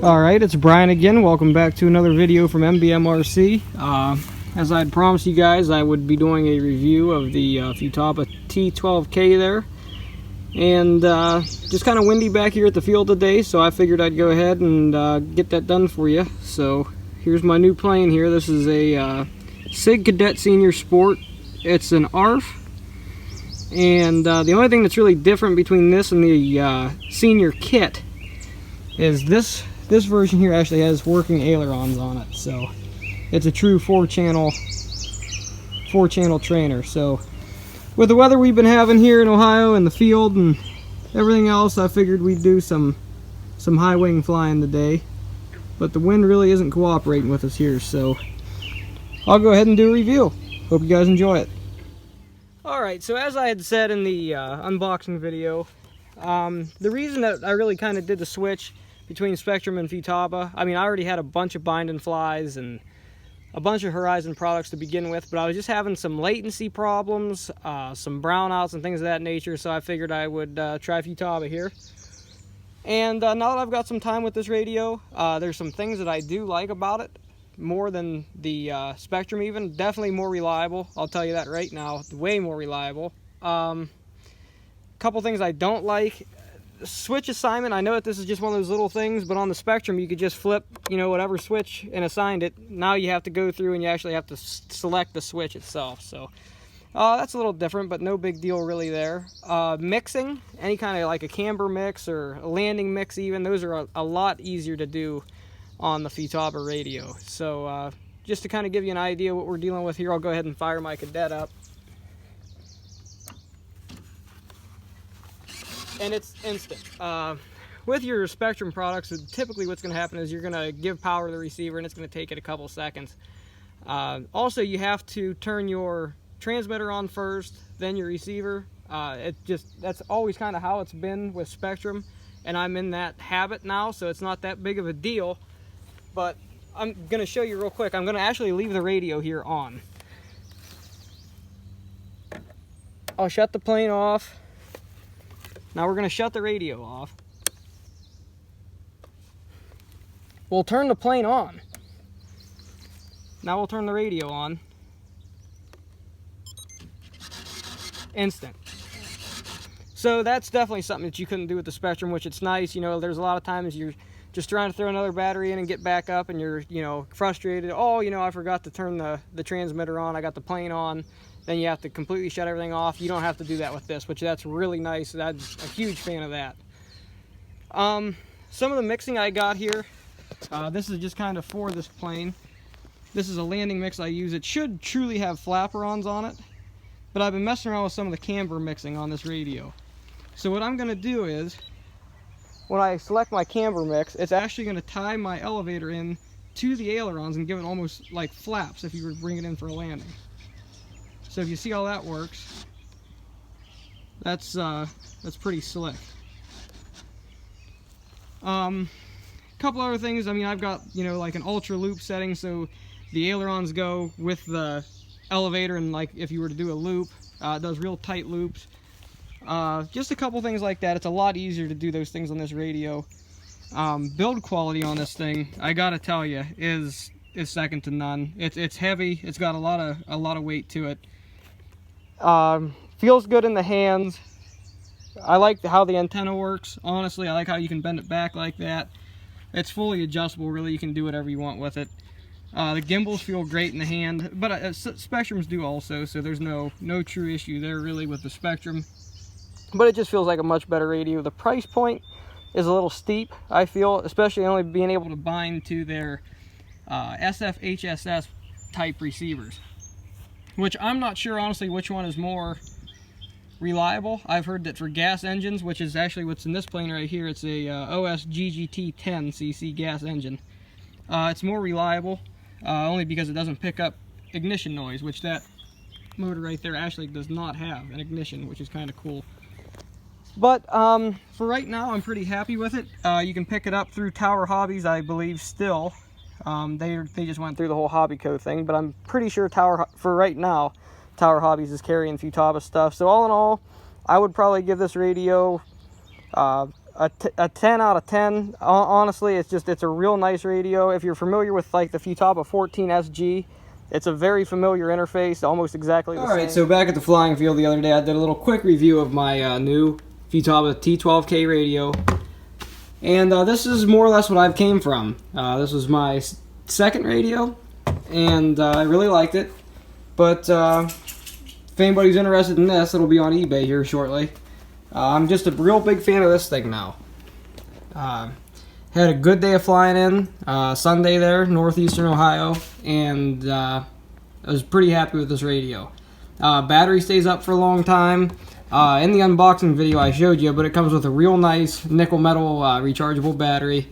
Alright, it's Brian again. Welcome back to another video from MBMrc. As I had promised you guys, I would be doing a review of the Futaba T12K there. And just kind of windy back here at the field today, so I figured I'd go ahead and get that done for you. So here's my new plane here. This is a SIG Cadet Senior Sport. It's an ARF. And the only thing that's really different between this and the senior kit is this version here actually has working ailerons on it. So it's a true four channel trainer. So with the weather we've been having here in Ohio and the field and everything else, I figured we'd do some high wing flying today. But the wind really isn't cooperating with us here, so I'll go ahead and do a review. Hope you guys enjoy it. Alright, so as I had said in the unboxing video, the reason that I really kind of did the switch between Spektrum and Futaba, I mean, I already had a bunch of bind and flies and a bunch of Horizon products to begin with, but I was just having some latency problems, some brownouts and things of that nature, so I figured I would try Futaba here. And now that I've got some time with this radio, there's some things that I do like about it, more than the Spektrum even. Definitely more reliable, I'll tell you that right now, way more reliable. Couple things I don't like. Switch assignment, I know that this is just one of those little things, but on the Spektrum you could just flip, you know, whatever switch and assigned it. Now you have to go through and you actually have to select the switch itself. So that's a little different, but no big deal really there. Mixing, any kind of like a camber mix or a landing mix even, those are a lot easier to do on the Futaba radio. So just to kind of give you an idea what we're dealing with here, I'll go ahead and fire my Cadet up. And it's instant. With your Spektrum products, typically what's going to happen is you're going to give power to the receiver and it's going to take it a couple seconds. Also, you have to turn your transmitter on first, then your receiver. That's always kind of how it's been with Spektrum, and I'm in that habit now, so it's not that big of a deal. But I'm going to show you real quick. I'm going to actually leave the radio here on. I'll shut the plane off. Now we're going to shut the radio off. We'll turn the plane on. Now we'll turn the radio on. Instant. So that's definitely something that you couldn't do with the Spektrum, which it's nice. You know, there's a lot of times you're just trying to throw another battery in and get back up and you're, you know, frustrated. Oh, you know, I forgot to turn the transmitter on. I got the plane on. Then you have to completely shut everything off. You don't have to do that with this, which that's really nice. That's a huge fan of that. Some of the mixing I got here, this is just kind of for this plane. This is a landing mix I use. It should truly have flaperons on it, but I've been messing around with some of the camber mixing on this radio. So what I'm going to do is, when I select my camber mix, it's actually going to tie my elevator in to the ailerons and give it almost like flaps if you were to bring it in for a landing. So if you see how that works, that's pretty slick. Couple other things. I mean, I've got, you know, like an ultra loop setting, so the ailerons go with the elevator, and like if you were to do a loop, it does real tight loops. Just a couple things like that. It's a lot easier to do those things on this radio. Build quality on this thing, I gotta tell you, is second to none. It's heavy. It's got a lot of weight to it. Feels good in the hands. I like how the antenna works. Honestly, I like how you can bend it back like that. It's fully adjustable, really. You can do whatever you want with it. The gimbals feel great in the hand, but Spektrums do also, so there's no true issue there really with the Spektrum. But it just feels like a much better radio. The price point is a little steep, I feel, especially only being able to bind to their SFHSS type receivers, which I'm not sure honestly which one is more reliable. I've heard that for gas engines, which is actually what's in this plane right here, it's a OS GGT 10cc gas engine. It's more reliable, only because it doesn't pick up ignition noise, which that motor right there actually does not have an ignition, which is kind of cool. But for right now, I'm pretty happy with it. You can pick it up through Tower Hobbies, I believe, still. They just went through the whole Hobbyco thing, but I'm pretty sure for right now, Tower Hobbies is carrying Futaba stuff. So all in all, I would probably give this radio a 10 out of 10. Honestly, it's a real nice radio. If you're familiar with like the Futaba 14SG, it's a very familiar interface, almost exactly the same. Alright, so back at the flying field the other day, I did a little quick review of my new Futaba T12K radio. And this is more or less what I've came from. This was my second radio, and I really liked it. But if anybody's interested in this, it'll be on eBay here shortly. I'm just a real big fan of this thing now. Had a good day of flying in, Sunday there, northeastern Ohio, and I was pretty happy with this radio. Battery stays up for a long time. In the unboxing video I showed you, but it comes with a real nice nickel metal rechargeable battery,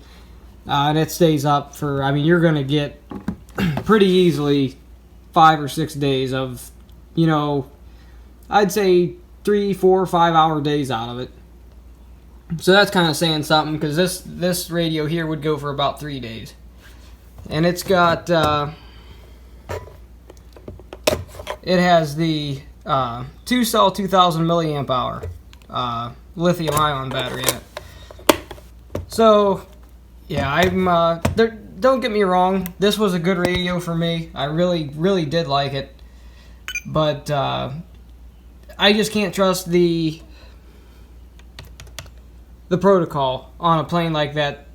and it stays up for, I mean, you're going to get pretty easily 5 or 6 days of, you know, I'd say 3, 4, 5 hour days out of it. So that's kind of saying something, because this radio here would go for about 3 days. And it's got, it has the 2-cell 2000 milliamp hour lithium ion battery in it. So, yeah, don't get me wrong, this was a good radio for me. I really did like it. But, I just can't trust the protocol on a plane like that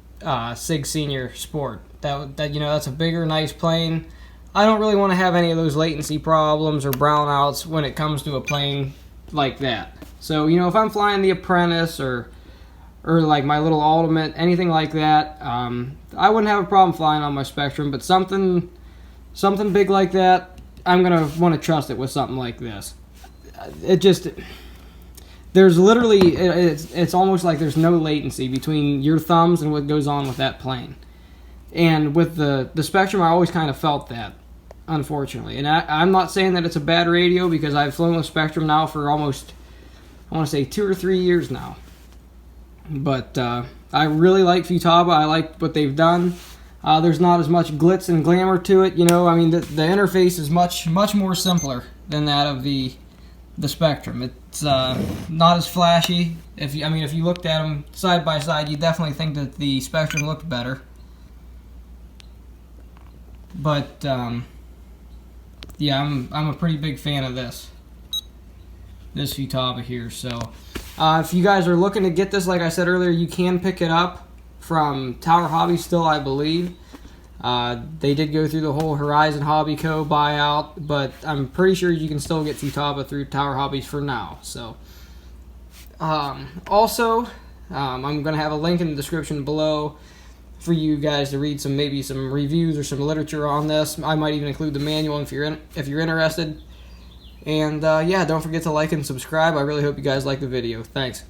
Sig Senior Sport. That you know, that's a bigger, nice plane. I don't really want to have any of those latency problems or brownouts when it comes to a plane like that. So, you know, if I'm flying the Apprentice or like my little Ultimate, anything like that, I wouldn't have a problem flying on my Spectrum. But something big like that, I'm gonna want to trust it with something like this. There's literally, it's almost like there's no latency between your thumbs and what goes on with that plane. And with the Spectrum, I always kind of felt that, unfortunately. And I'm not saying that it's a bad radio, because I've flown with Spectrum now for almost, I want to say 2 or 3 years now. But I really like Futaba. I like what they've done. There's not as much glitz and glamour to it. You know, I mean, the interface is much more simpler than that of the Spectrum. It's not as flashy. If you looked at them side by side, you definitely think that the Spectrum looked better. But yeah, I'm a pretty big fan of this Futaba here. So if you guys are looking to get this, like I said earlier, you can pick it up from Tower Hobby still, I believe. They did go through the whole Horizon Hobby Co. buyout, but I'm pretty sure you can still get Futaba through Tower Hobbies for now. So, also, I'm going to have a link in the description below for you guys to read maybe some reviews or some literature on this. I might even include the manual if you're interested. And yeah, don't forget to like and subscribe. I really hope you guys like the video. Thanks.